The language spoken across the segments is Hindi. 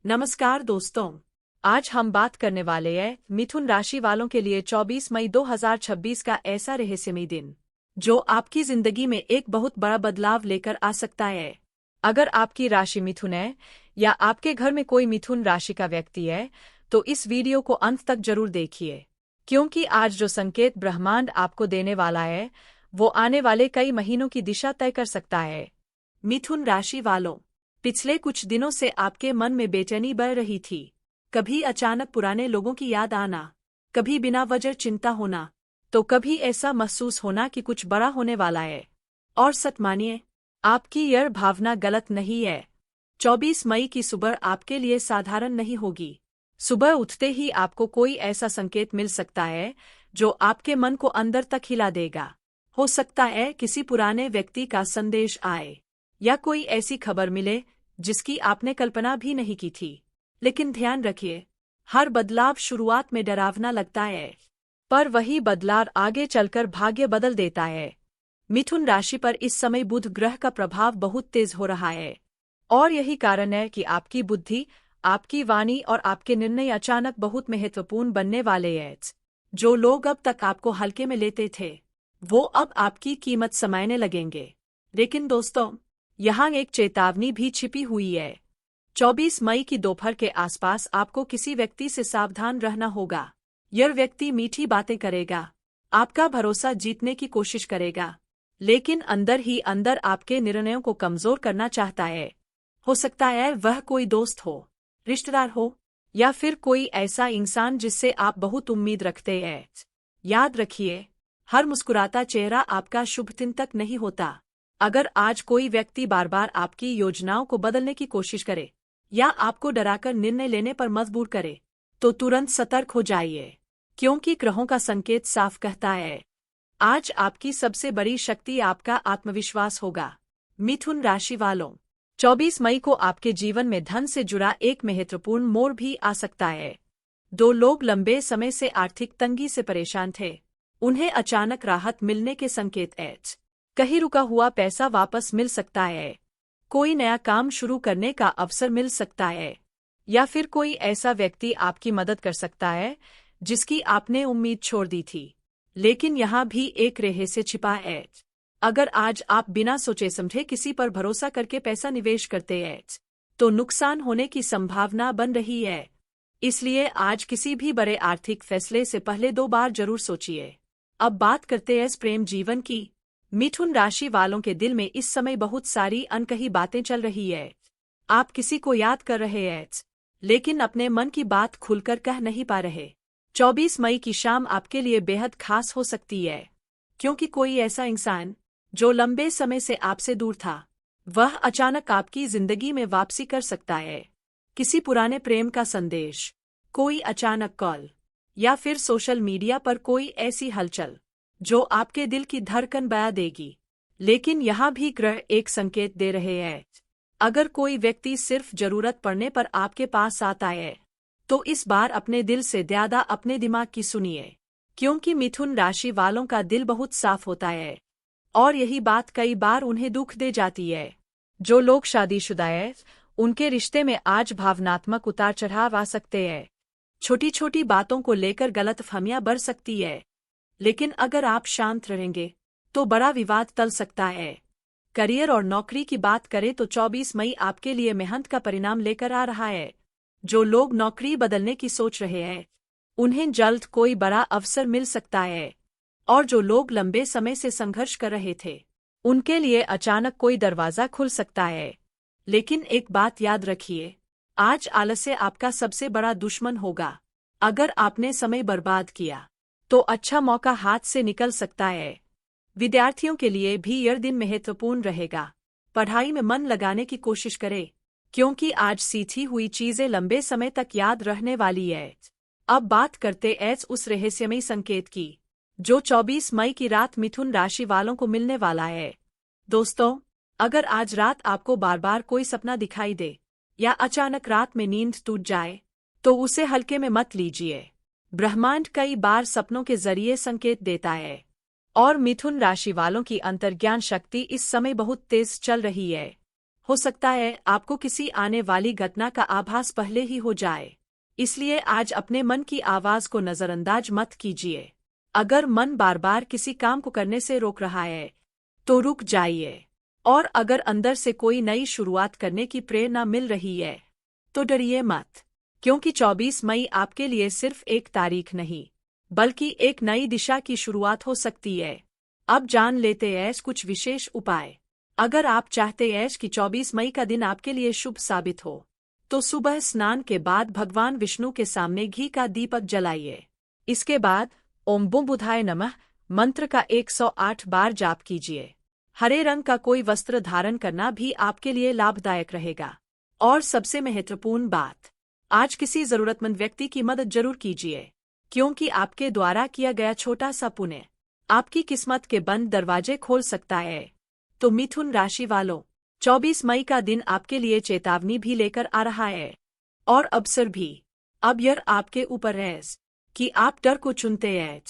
नमस्कार दोस्तों। आज हम बात करने वाले हैं मिथुन राशि वालों के लिए 24 मई 2026 का ऐसा रहस्यमय दिन जो आपकी जिंदगी में एक बहुत बड़ा बदलाव लेकर आ सकता है। अगर आपकी राशि मिथुन है या आपके घर में कोई मिथुन राशि का व्यक्ति है तो इस वीडियो को अंत तक जरूर देखिए, क्योंकि आज जो संकेत ब्रह्मांड आपको देने वाला है वो आने वाले कई महीनों की दिशा तय कर सकता है। मिथुन राशि वालों, पिछले कुछ दिनों से आपके मन में बेचैनी बढ़ रही थी। कभी अचानक पुराने लोगों की याद आना, कभी बिना वजह चिंता होना, तो कभी ऐसा महसूस होना कि कुछ बड़ा होने वाला है। और सच मानिए, आपकी यह भावना गलत नहीं है। 24 मई की सुबह आपके लिए साधारण नहीं होगी। सुबह उठते ही आपको कोई ऐसा संकेत मिल सकता है जो आपके मन को अंदर तक हिला देगा। हो सकता है किसी पुराने व्यक्ति का संदेश आए या कोई ऐसी खबर मिले जिसकी आपने कल्पना भी नहीं की थी। लेकिन ध्यान रखिए, हर बदलाव शुरुआत में डरावना लगता है, पर वही बदलाव आगे चलकर भाग्य बदल देता है। मिथुन राशि पर इस समय बुध ग्रह का प्रभाव बहुत तेज हो रहा है, और यही कारण है कि आपकी बुद्धि, आपकी वाणी और आपके निर्णय अचानक बहुत महत्वपूर्ण बनने वाले हैं। जो लोग अब तक आपको हल्के में लेते थे वो अब आपकी कीमत समझने लगेंगे। लेकिन दोस्तों, यहाँ एक चेतावनी भी छिपी हुई है। 24 मई की दोपहर के आसपास आपको किसी व्यक्ति से सावधान रहना होगा। यह व्यक्ति मीठी बातें करेगा, आपका भरोसा जीतने की कोशिश करेगा, लेकिन अंदर ही अंदर आपके निर्णयों को कमजोर करना चाहता है। हो सकता है वह कोई दोस्त हो, रिश्तेदार हो, या फिर कोई ऐसा इंसान जिससे आप बहुत उम्मीद रखते हैं। याद रखिए, हर मुस्कुराता चेहरा आपका शुभ चिंतक नहीं होता। अगर आज कोई व्यक्ति बार बार आपकी योजनाओं को बदलने की कोशिश करे या आपको डराकर निर्णय लेने पर मजबूर करे, तो तुरंत सतर्क हो जाइए, क्योंकि ग्रहों का संकेत साफ कहता है आज आपकी सबसे बड़ी शक्ति आपका आत्मविश्वास होगा। मिथुन राशि वालों, 24 मई को आपके जीवन में धन से जुड़ा एक महत्वपूर्ण मोड़ भी आ सकता है। दो लोग लंबे समय से आर्थिक तंगी से परेशान थे, उन्हें अचानक राहत मिलने के संकेत हैं। कहीं रुका हुआ पैसा वापस मिल सकता है, कोई नया काम शुरू करने का अवसर मिल सकता है, या फिर कोई ऐसा व्यक्ति आपकी मदद कर सकता है जिसकी आपने उम्मीद छोड़ दी थी। लेकिन यहाँ भी एक रहस्य छिपा है। अगर आज आप बिना सोचे समझे किसी पर भरोसा करके पैसा निवेश करते हैं तो नुकसान होने की संभावना बन रही है। इसलिए आज किसी भी बड़े आर्थिक फैसले से पहले 2 बार जरूर सोचिए। अब बात करते हैं प्रेम जीवन की। मिथुन राशि वालों के दिल में इस समय बहुत सारी अनकही बातें चल रही है। आप किसी को याद कर रहे हैं, लेकिन अपने मन की बात खुलकर कह नहीं पा रहे। 24 मई की शाम आपके लिए बेहद खास हो सकती है, क्योंकि कोई ऐसा इंसान जो लंबे समय से आपसे दूर था वह अचानक आपकी जिंदगी में वापसी कर सकता है। किसी पुराने प्रेम का संदेश, कोई अचानक कॉल, या फिर सोशल मीडिया पर कोई ऐसी हलचल जो आपके दिल की धड़कन बढ़ा देगी। लेकिन यहाँ भी ग्रह एक संकेत दे रहे हैं। अगर कोई व्यक्ति सिर्फ जरूरत पड़ने पर आपके पास आता है तो इस बार अपने दिल से ज्यादा अपने दिमाग की सुनिए, क्योंकि मिथुन राशि वालों का दिल बहुत साफ होता है और यही बात कई बार उन्हें दुख दे जाती है। जो लोग शादीशुदा हैं उनके रिश्ते में आज भावनात्मक उतार चढ़ाव आ सकते हैं। छोटी छोटी बातों को लेकर गलतफहमियां बढ़ सकती है, लेकिन अगर आप शांत रहेंगे तो बड़ा विवाद टल सकता है। करियर और नौकरी की बात करें तो 24 मई आपके लिए मेहनत का परिणाम लेकर आ रहा है। जो लोग नौकरी बदलने की सोच रहे हैं उन्हें जल्द कोई बड़ा अवसर मिल सकता है, और जो लोग लंबे समय से संघर्ष कर रहे थे उनके लिए अचानक कोई दरवाजा खुल सकता है। लेकिन एक बात याद रखिए, आज आलस्य आपका सबसे बड़ा दुश्मन होगा। अगर आपने समय बर्बाद किया तो अच्छा मौका हाथ से निकल सकता है। विद्यार्थियों के लिए भी यह दिन महत्वपूर्ण रहेगा। पढ़ाई में मन लगाने की कोशिश करें, क्योंकि आज सीखी हुई चीजें लंबे समय तक याद रहने वाली है। अब बात करते हैं उस रहस्यमय संकेत की जो 24 मई की रात मिथुन राशि वालों को मिलने वाला है। दोस्तों, अगर आज रात आपको बार बार कोई सपना दिखाई दे या अचानक रात में नींद टूट जाए तो उसे हल्के में मत लीजिए। ब्रह्मांड कई बार सपनों के जरिए संकेत देता है, और मिथुन राशि वालों की अंतर्ज्ञान शक्ति इस समय बहुत तेज चल रही है। हो सकता है आपको किसी आने वाली घटना का आभास पहले ही हो जाए, इसलिए आज अपने मन की आवाज को नजरअंदाज मत कीजिए। अगर मन बार बार किसी काम को करने से रोक रहा है तो रुक जाइए, और अगर अंदर से कोई नई शुरुआत करने की प्रेरणा मिल रही है तो डरिए मत, क्योंकि 24 मई आपके लिए सिर्फ एक तारीख नहीं बल्कि एक नई दिशा की शुरुआत हो सकती है। अब जान लेते हैं कुछ विशेष उपाय। अगर आप चाहते हैं कि 24 मई का दिन आपके लिए शुभ साबित हो तो सुबह स्नान के बाद भगवान विष्णु के सामने घी का दीपक जलाइए। इसके बाद ओम बुम बुधाय नमः मंत्र का 108 बार जाप कीजिए। हरे रंग का कोई वस्त्र धारण करना भी आपके लिए लाभदायक रहेगा। और सबसे महत्वपूर्ण बात, आज किसी जरूरतमंद व्यक्ति की मदद जरूर कीजिए, क्योंकि आपके द्वारा किया गया छोटा सा पुण्य आपकी किस्मत के बंद दरवाजे खोल सकता है। तो मिथुन राशि वालों, 24 मई का दिन आपके लिए चेतावनी भी लेकर आ रहा है और अवसर भी। अब यह आपके ऊपर है कि आप डर को चुनते हैं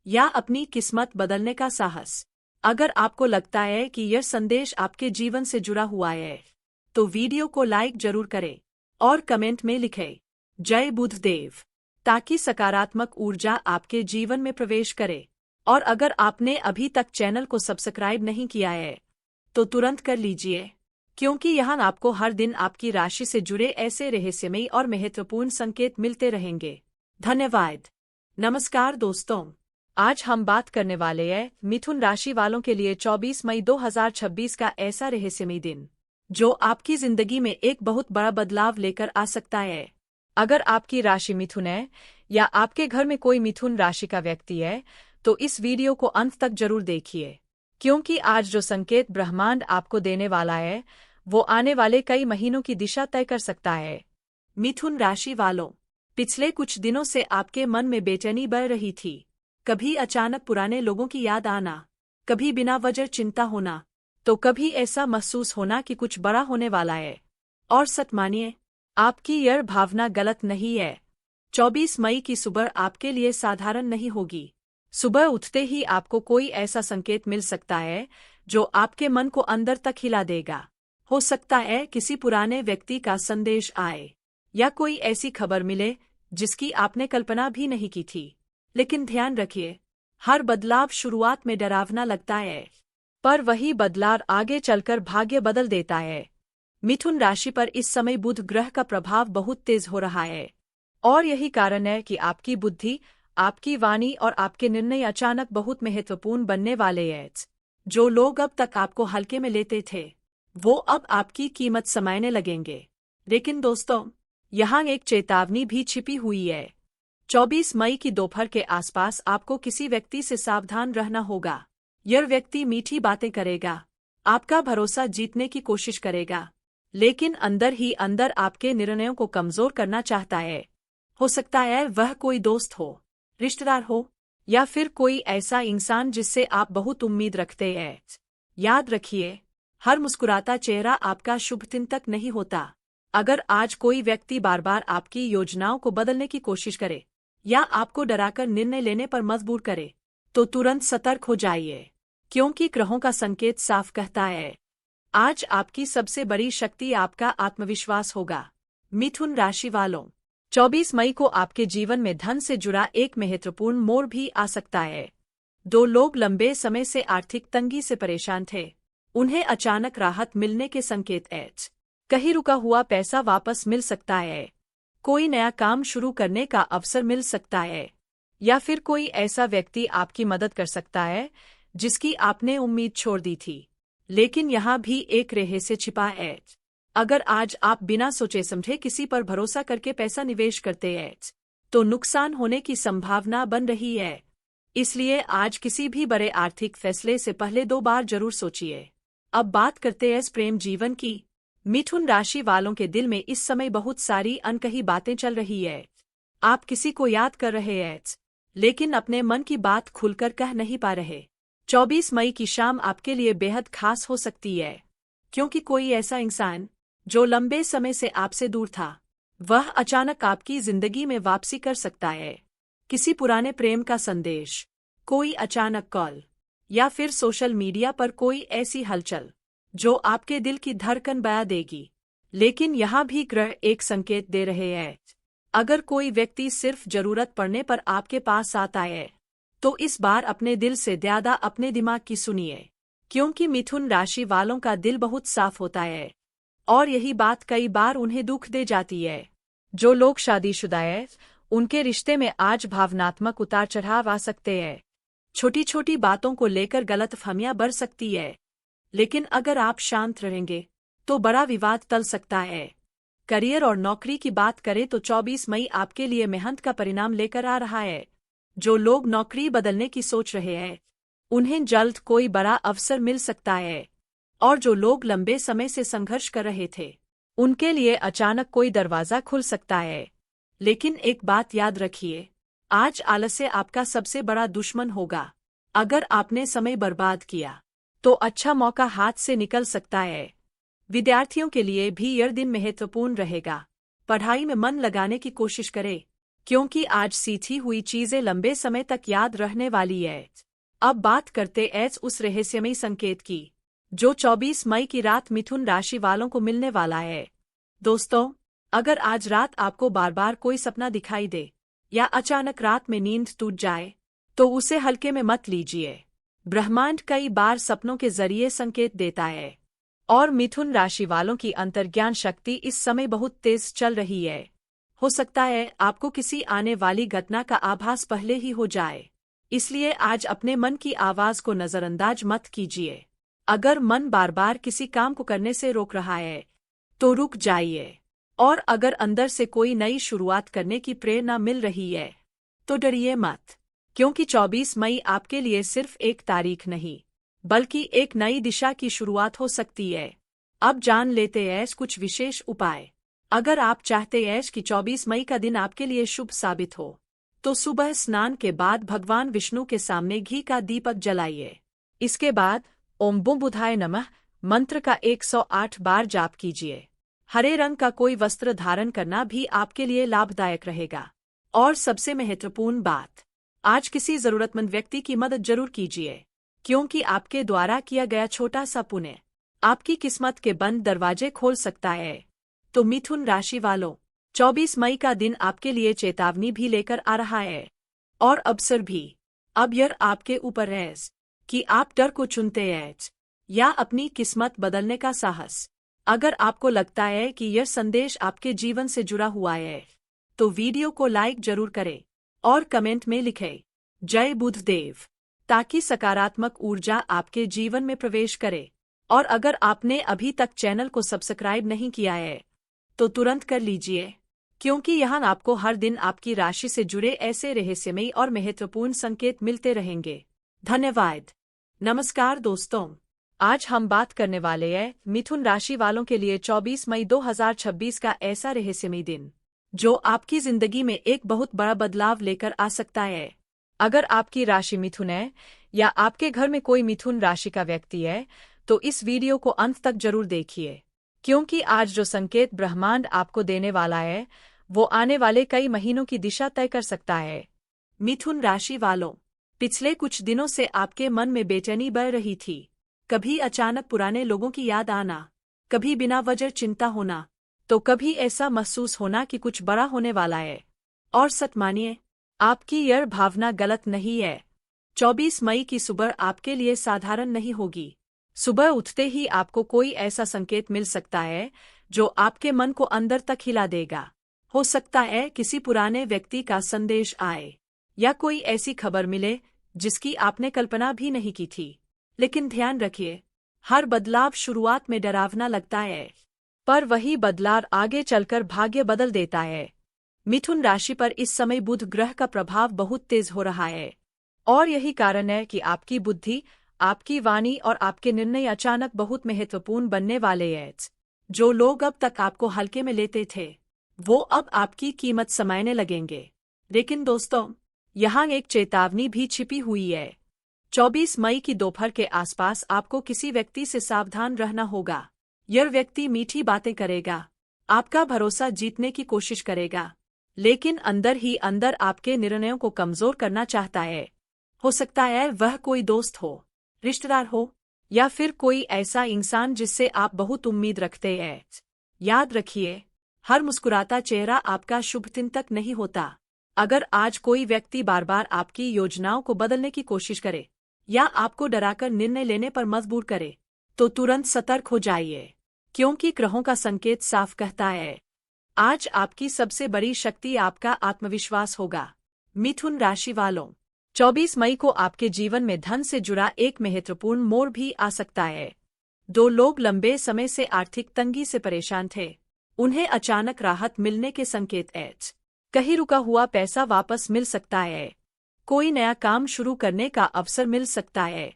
या अपनी किस्मत बदलने का साहस। अगर आपको लगता है कि यह संदेश आपके जीवन से जुड़ा हुआ है तो वीडियो को लाइक जरूर करें और कमेंट में लिखें जय बुधदेव, ताकि सकारात्मक ऊर्जा आपके जीवन में प्रवेश करे। और अगर आपने अभी तक चैनल को सब्सक्राइब नहीं किया है तो तुरंत कर लीजिए, क्योंकि यहाँ आपको हर दिन आपकी राशि से जुड़े ऐसे रहस्यमयी और महत्वपूर्ण संकेत मिलते रहेंगे। धन्यवाद। नमस्कार दोस्तों, आज हम बात करने वाले हैं मिथुन राशि वालों के लिए 24 मई 2026 का ऐसा रहस्यमयी दिन जो आपकी जिंदगी में एक बहुत बड़ा बदलाव लेकर आ सकता है। अगर आपकी राशि मिथुन है या आपके घर में कोई मिथुन राशि का व्यक्ति है तो इस वीडियो को अंत तक जरूर देखिए, क्योंकि आज जो संकेत ब्रह्मांड आपको देने वाला है वो आने वाले कई महीनों की दिशा तय कर सकता है। मिथुन राशि वालों, पिछले कुछ दिनों से आपके मन में बेचैनी बढ़ रही थी। कभी अचानक पुराने लोगों की याद आना, कभी बिना वजह चिंता होना, तो कभी ऐसा महसूस होना कि कुछ बड़ा होने वाला है। और सच मानिए, आपकी यह भावना गलत नहीं है। 24 मई की सुबह आपके लिए साधारण नहीं होगी। सुबह उठते ही आपको कोई ऐसा संकेत मिल सकता है जो आपके मन को अंदर तक हिला देगा। हो सकता है किसी पुराने व्यक्ति का संदेश आए या कोई ऐसी खबर मिले जिसकी आपने कल्पना भी नहीं की थी। लेकिन ध्यान रखिए, हर बदलाव शुरुआत में डरावना लगता है, पर वही बदलाव आगे चलकर भाग्य बदल देता है। मिथुन राशि पर इस समय बुध ग्रह का प्रभाव बहुत तेज हो रहा है, और यही कारण है कि आपकी बुद्धि, आपकी वाणी और आपके निर्णय अचानक बहुत महत्वपूर्ण बनने वाले हैं। जो लोग अब तक आपको हल्के में लेते थे वो अब आपकी कीमत समझने लगेंगे। लेकिन दोस्तों, यहाँ एक चेतावनी भी छिपी हुई है। 24 मई की दोपहर के आसपास आपको किसी व्यक्ति से सावधान रहना होगा। यह व्यक्ति मीठी बातें करेगा, आपका भरोसा जीतने की कोशिश करेगा, लेकिन अंदर ही अंदर आपके निर्णयों को कमजोर करना चाहता है। हो सकता है वह कोई दोस्त हो, रिश्तेदार हो, या फिर कोई ऐसा इंसान जिससे आप बहुत उम्मीद रखते हैं। याद रखिए, हर मुस्कुराता चेहरा आपका शुभ चिंतक नहीं होता। अगर आज कोई व्यक्ति बार बार आपकी योजनाओं को बदलने की कोशिश करे या आपको डराकर निर्णय लेने पर मजबूर करे तो तुरंत सतर्क हो जाइए, क्योंकि ग्रहों का संकेत साफ कहता है आज आपकी सबसे बड़ी शक्ति आपका आत्मविश्वास होगा। मिथुन राशि वालों, 24 मई को आपके जीवन में धन से जुड़ा एक महत्वपूर्ण मोड़ भी आ सकता है। दो लोग लंबे समय से आर्थिक तंगी से परेशान थे, उन्हें अचानक राहत मिलने के संकेत हैं। कहीं रुका हुआ पैसा वापस मिल सकता है, कोई नया काम शुरू करने का अवसर मिल सकता है, या फिर कोई ऐसा व्यक्ति आपकी मदद कर सकता है जिसकी आपने उम्मीद छोड़ दी थी। लेकिन यहाँ भी एक रहस्य छिपा है। अगर आज आप बिना सोचे समझे किसी पर भरोसा करके पैसा निवेश करते हैं तो नुकसान होने की संभावना बन रही है। इसलिए आज किसी भी बड़े आर्थिक फैसले से पहले 2 बार जरूर सोचिए। अब बात करते हैं प्रेम जीवन की। मिथुन राशि वालों के दिल में इस समय बहुत सारी अनकही बातें चल रही है। आप किसी को याद कर रहे हैं, लेकिन अपने मन की बात खुलकर कह नहीं पा रहे। 24 मई की शाम आपके लिए बेहद खास हो सकती है, क्योंकि कोई ऐसा इंसान जो लंबे समय से आपसे दूर था वह अचानक आपकी जिंदगी में वापसी कर सकता है। किसी पुराने प्रेम का संदेश, कोई अचानक कॉल, या फिर सोशल मीडिया पर कोई ऐसी हलचल जो आपके दिल की धड़कन बढ़ा देगी। लेकिन यहाँ भी ग्रह एक संकेत दे रहे हैं। अगर कोई व्यक्ति सिर्फ जरूरत पड़ने पर आपके पास आता है, तो इस बार अपने दिल से ज्यादा अपने दिमाग की सुनिए, क्योंकि मिथुन राशि वालों का दिल बहुत साफ होता है और यही बात कई बार उन्हें दुख दे जाती है। जो लोग शादीशुदा हैं, उनके रिश्ते में आज भावनात्मक उतार चढ़ाव आ सकते हैं। छोटी छोटी बातों को लेकर गलतफहमियां बढ़ सकती है, लेकिन अगर आप शांत रहेंगे तो बड़ा विवाद टल सकता है। करियर और नौकरी की बात करें तो 24 मई आपके लिए मेहनत का परिणाम लेकर आ रहा है। जो लोग नौकरी बदलने की सोच रहे हैं, उन्हें जल्द कोई बड़ा अवसर मिल सकता है, और जो लोग लंबे समय से संघर्ष कर रहे थे, उनके लिए अचानक कोई दरवाजा खुल सकता है। लेकिन एक बात याद रखिए, आज आलस्य आपका सबसे बड़ा दुश्मन होगा। अगर आपने समय बर्बाद किया, तो अच्छा मौका हाथ से निकल सकता है। विद्यार्थियों के लिए भी यह दिन महत्वपूर्ण रहेगा। पढ़ाई में मन लगाने की कोशिश करें, क्योंकि आज सीखी हुई चीजें लंबे समय तक याद रहने वाली है। अब बात करते हैं उस रहस्यमयी संकेत की, जो 24 मई की रात मिथुन राशि वालों को मिलने वाला है। दोस्तों, अगर आज रात आपको बार बार कोई सपना दिखाई दे या अचानक रात में नींद टूट जाए, तो उसे हल्के में मत लीजिए। ब्रह्मांड कई बार सपनों के जरिए संकेत देता है, और मिथुन राशि वालों की अंतर्ज्ञान शक्ति इस समय बहुत तेज चल रही है। हो सकता है आपको किसी आने वाली घटना का आभास पहले ही हो जाए, इसलिए आज अपने मन की आवाज को नजरअंदाज मत कीजिए। अगर मन बार बार किसी काम को करने से रोक रहा है, तो रुक जाइए, और अगर अंदर से कोई नई शुरुआत करने की प्रेरणा मिल रही है, तो डरिए मत, क्योंकि 24 मई आपके लिए सिर्फ एक तारीख नहीं, बल्कि एक नई दिशा की शुरुआत हो सकती है। अब जान लेते हैं कुछ विशेष उपाय। अगर आप चाहते हैं कि 24 मई का दिन आपके लिए शुभ साबित हो, तो सुबह स्नान के बाद भगवान विष्णु के सामने घी का दीपक जलाइए। इसके बाद ओम बुम बुधाय नमः मंत्र का 108 बार जाप कीजिए। हरे रंग का कोई वस्त्र धारण करना भी आपके लिए लाभदायक रहेगा। और सबसे महत्वपूर्ण बात, आज किसी जरूरतमंद व्यक्ति की मदद जरूर कीजिए, क्योंकि आपके द्वारा किया गया छोटा सा पुण्य आपकी किस्मत के बंद दरवाजे खोल सकता है। तो मिथुन राशि वालों, 24 मई का दिन आपके लिए चेतावनी भी लेकर आ रहा है, और अवसर भी। अब यह आपके ऊपर है कि आप डर को चुनते हैं या अपनी किस्मत बदलने का साहस। अगर आपको लगता है कि यह संदेश आपके जीवन से जुड़ा हुआ है, तो वीडियो को लाइक जरूर करें और कमेंट में लिखें जय बुधदेव, ताकि सकारात्मक ऊर्जा आपके जीवन में प्रवेश करे। और अगर आपने अभी तक चैनल को सब्सक्राइब नहीं किया है, तो तुरंत कर लीजिए, क्योंकि यहाँ आपको हर दिन आपकी राशि से जुड़े ऐसे रहस्यमयी और महत्वपूर्ण संकेत मिलते रहेंगे। धन्यवाद। नमस्कार दोस्तों, आज हम बात करने वाले हैं मिथुन राशि वालों के लिए 24 मई 2026 का ऐसा रहस्यमयी दिन, जो आपकी जिंदगी में एक बहुत बड़ा बदलाव लेकर आ सकता है। अगर आपकी राशि मिथुन है या आपके घर में कोई मिथुन राशि का व्यक्ति है, तो इस वीडियो को अंत तक जरूर देखिए, क्योंकि आज जो संकेत ब्रह्मांड आपको देने वाला है, वो आने वाले कई महीनों की दिशा तय कर सकता है। मिथुन राशि वालों, पिछले कुछ दिनों से आपके मन में बेचैनी बढ़ रही थी। कभी अचानक पुराने लोगों की याद आना, कभी बिना वजह चिंता होना, तो कभी ऐसा महसूस होना कि कुछ बड़ा होने वाला है। और सच मानिए, आपकी यह भावना गलत नहीं है। 24 मई की सुबह आपके लिए साधारण नहीं होगी। सुबह उठते ही आपको कोई ऐसा संकेत मिल सकता है जो आपके मन को अंदर तक हिला देगा। हो सकता है किसी पुराने व्यक्ति का संदेश आए, या कोई ऐसी खबर मिले जिसकी आपने कल्पना भी नहीं की थी। लेकिन ध्यान रखिए, हर बदलाव शुरुआत में डरावना लगता है, पर वही बदलाव आगे चलकर भाग्य बदल देता है। मिथुन राशि पर इस समय बुध ग्रह का प्रभाव बहुत तेज हो रहा है, और यही कारण है कि आपकी बुद्धि, आपकी वाणी और आपके निर्णय अचानक बहुत महत्वपूर्ण बनने वाले हैं। जो लोग अब तक आपको हल्के में लेते थे, वो अब आपकी कीमत समझने लगेंगे। लेकिन दोस्तों, यहाँ एक चेतावनी भी छिपी हुई है। 24 मई की दोपहर के आसपास आपको किसी व्यक्ति से सावधान रहना होगा। यह व्यक्ति मीठी बातें करेगा, आपका भरोसा जीतने की कोशिश करेगा, लेकिन अंदर ही अंदर आपके निर्णयों को कमजोर करना चाहता है। हो सकता है वह कोई दोस्त हो, रिश्तेदार हो, या फिर कोई ऐसा इंसान जिससे आप बहुत उम्मीद रखते हैं। याद रखिए, हर मुस्कुराता चेहरा आपका शुभ चिंतक नहीं होता। अगर आज कोई व्यक्ति बार बार आपकी योजनाओं को बदलने की कोशिश करे या आपको डराकर निर्णय लेने पर मजबूर करे, तो तुरंत सतर्क हो जाइए, क्योंकि ग्रहों का संकेत साफ कहता है आज आपकी सबसे बड़ी शक्ति आपका आत्मविश्वास होगा। मिथुन राशि वालों, 24 मई को आपके जीवन में धन से जुड़ा एक महत्वपूर्ण मोड़ भी आ सकता है। दो लोग लंबे समय से आर्थिक तंगी से परेशान थे, उन्हें अचानक राहत मिलने के संकेत हैं। कहीं रुका हुआ पैसा वापस मिल सकता है, कोई नया काम शुरू करने का अवसर मिल सकता है,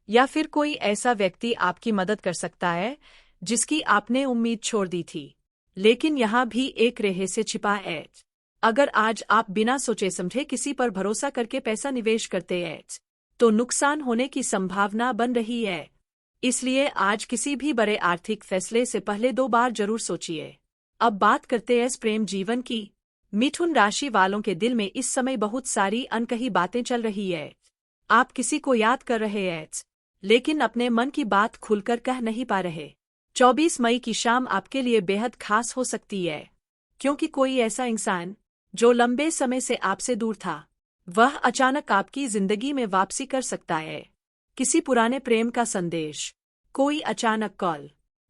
या फिर कोई ऐसा व्यक्ति आपकी मदद कर सकता है जिसकी आपने उम्मीद छोड़ दी थी। लेकिन यहाँ भी एक रहस्य छिपा है। अगर आज आप बिना सोचे समझे किसी पर भरोसा करके पैसा निवेश करते हैं, तो नुकसान होने की संभावना बन रही है। इसलिए आज किसी भी बड़े आर्थिक फैसले से पहले 2 बार जरूर सोचिए। अब बात करते हैं प्रेम जीवन की। मिथुन राशि वालों के दिल में इस समय बहुत सारी अनकही बातें चल रही है। आप किसी को याद कर रहे हैं, लेकिन अपने मन की बात खुलकर कह नहीं पा रहे। 24 मई की शाम आपके लिए बेहद खास हो सकती है, क्योंकि कोई ऐसा इंसान जो लंबे समय से आपसे दूर था, वह अचानक आपकी जिंदगी में वापसी कर सकता है। किसी पुराने प्रेम का संदेश, कोई अचानक कॉल,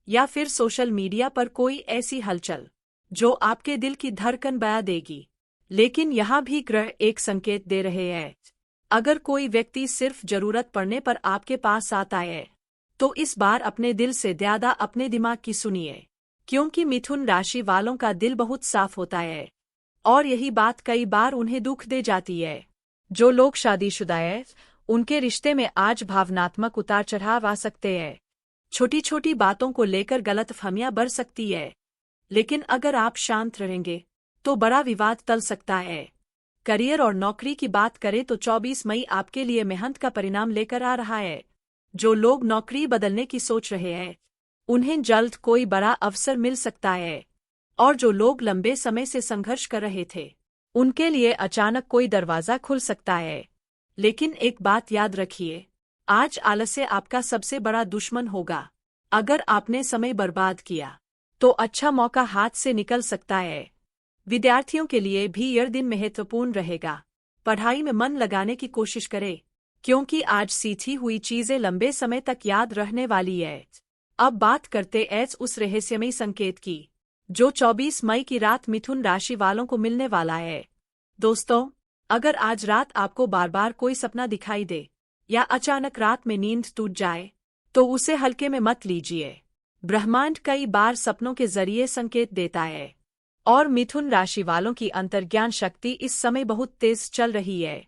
या फिर सोशल मीडिया पर कोई ऐसी हलचल जो आपके दिल की धड़कन बढ़ा देगी। लेकिन यहाँ भी ग्रह एक संकेत दे रहे हैं। अगर कोई व्यक्ति सिर्फ जरूरत पड़ने पर आपके पास आता है, तो इस बार अपने दिल से ज्यादा अपने दिमाग की सुनिए, क्योंकि मिथुन राशि वालों का दिल बहुत साफ होता है और यही बात कई बार उन्हें दुख दे जाती है। जो लोग शादीशुदा हैं, उनके रिश्ते में आज भावनात्मक उतार चढ़ाव आ सकते हैं। छोटी छोटी बातों को लेकर गलतफहमियां बढ़ सकती है, लेकिन अगर आप शांत रहेंगे तो बड़ा विवाद टल सकता है। करियर और नौकरी की बात करें तो 24 मई आपके लिए मेहनत का परिणाम लेकर आ रहा है। जो लोग नौकरी बदलने की सोच रहे हैं, उन्हें जल्द कोई बड़ा अवसर मिल सकता है, और जो लोग लंबे समय से संघर्ष कर रहे थे, उनके लिए अचानक कोई दरवाजा खुल सकता है। लेकिन एक बात याद रखिए, आज आलस्य आपका सबसे बड़ा दुश्मन होगा। अगर आपने समय बर्बाद किया, तो अच्छा मौका हाथ से निकल सकता है। विद्यार्थियों के लिए भी यह दिन महत्वपूर्ण रहेगा। पढ़ाई में मन लगाने की कोशिश करें, क्योंकि आज सीखी हुई चीजें लंबे समय तक याद रहने वाली है। अब बात करते हैं उस रहस्यमयी संकेत की, जो 24 मई की रात मिथुन राशि वालों को मिलने वाला है। दोस्तों, अगर आज रात आपको बार बार कोई सपना दिखाई दे या अचानक रात में नींद टूट जाए, तो उसे हल्के में मत लीजिए। ब्रह्मांड कई बार सपनों के जरिए संकेत देता है, और मिथुन राशि वालों की अंतर्ज्ञान शक्ति इस समय बहुत तेज चल रही है।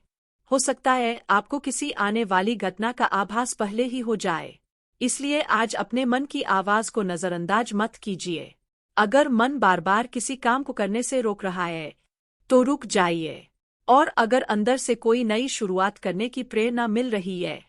हो सकता है आपको किसी आने वाली घटना का आभास पहले ही हो जाए, इसलिए आज अपने मन की आवाज को नजरअंदाज मत कीजिए। अगर मन बार बार किसी काम को करने से रोक रहा है, तो रुक जाइए, और अगर अंदर से कोई नई शुरुआत करने की प्रेरणा मिल रही है,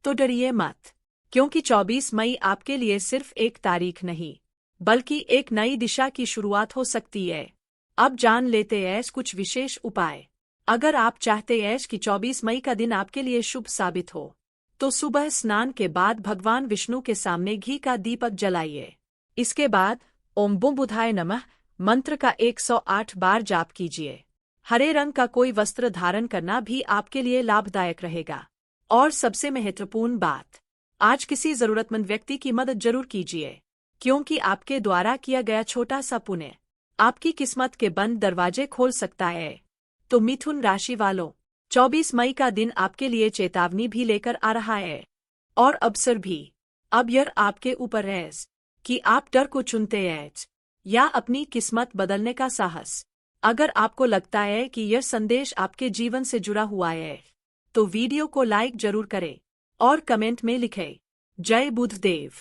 तो डरिए मत, क्योंकि 24 मई आपके लिए सिर्फ एक तारीख नहीं, बल्कि एक नई दिशा की शुरुआत हो सकती है। अब जान लेते हैं कुछ विशेष उपाय। अगर आप चाहते हैं कि 24 मई का दिन आपके लिए शुभ साबित हो, तो सुबह स्नान के बाद भगवान विष्णु के सामने घी का दीपक जलाइए। इसके बाद ओम बुम बुधाय नमः मंत्र का 108 बार जाप कीजिए। हरे रंग का कोई वस्त्र धारण करना भी आपके लिए लाभदायक रहेगा। और सबसे महत्वपूर्ण बात, आज किसी जरूरतमंद व्यक्ति की मदद जरूर कीजिए, क्योंकि आपके द्वारा किया गया छोटा सा पुण्य आपकी किस्मत के बंद दरवाजे खोल सकता है। तो मिथुन राशि वालों, 24 मई का दिन आपके लिए चेतावनी भी लेकर आ रहा है, और अवसर भी। अब यह आपके ऊपर है कि आप डर को चुनते हैं या अपनी किस्मत बदलने का साहस। अगर आपको लगता है कि यह संदेश आपके जीवन से जुड़ा हुआ है, तो वीडियो को लाइक जरूर करें और कमेंट में लिखें जय बुधदेव,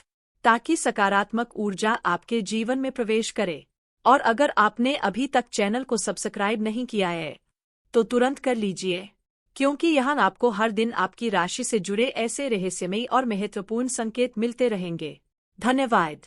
ताकि सकारात्मक ऊर्जा आपके जीवन में प्रवेश करे। और अगर आपने अभी तक चैनल को सब्सक्राइब नहीं किया है, तो तुरंत कर लीजिए, क्योंकि यहाँ आपको हर दिन आपकी राशि से जुड़े ऐसे रहस्यमयी और महत्वपूर्ण संकेत मिलते रहेंगे। धन्यवाद।